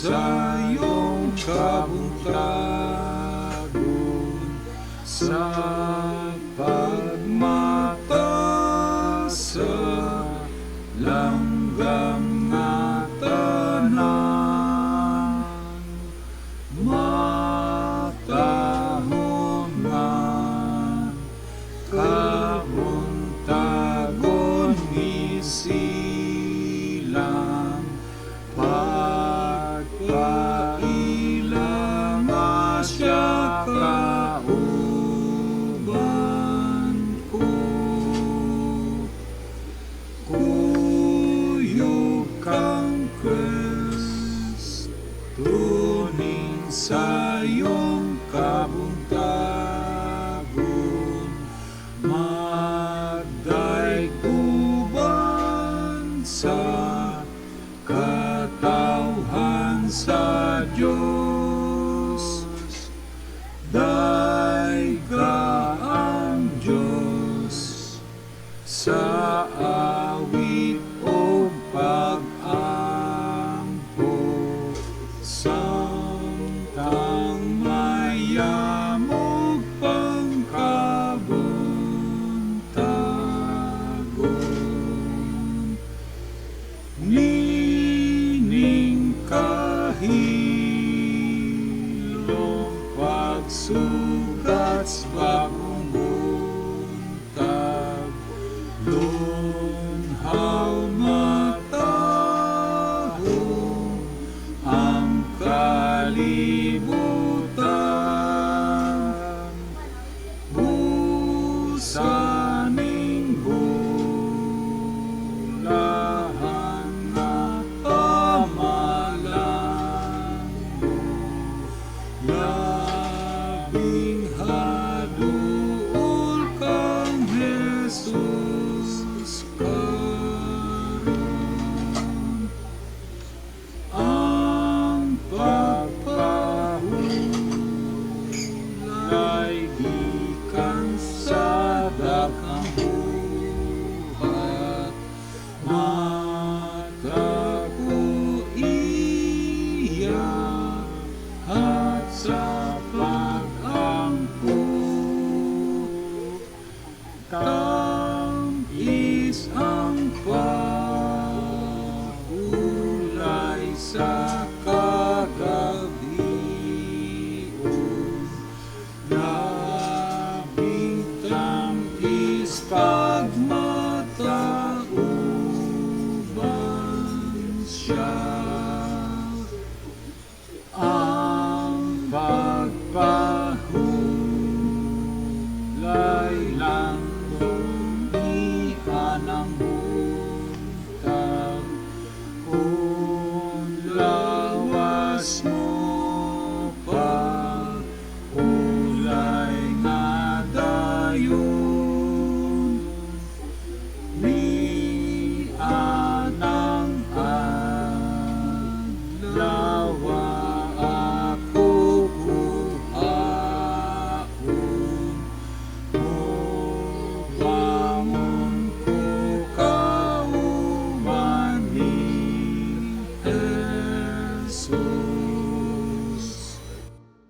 Sayong Kabuntagon sa pagmata sa langgam nga tanan. Matahon nga kabuntagon isilang pagpailang asya kauban ko. Kuyog Kang Kristo Ning Sayong Kabuntagon magdaiguban sa katawhan sa Diyos. Daiga ang Diyos sa awit o pag-ampo, samtang mayamog pangkabuntagon. Nining kahilom pagsugat sa bagong buntag, lunhaw matahong ang kalibutan. Busaning bulahan nga pamalan mo, labing haduol kang Jesus karon. Ang pagpahulay gikan sa dakang buhat, matago iya at sa pag-ampo. Tamis ang pahulay sa kagabion, labing tamis pagmatauban siya. Ang pagpahulay lang iyan ang buntag, kung lawas mo pa hulay nga dayon. Mianang adlaw ako kuhaon, bangon ko kauban ni Jesus.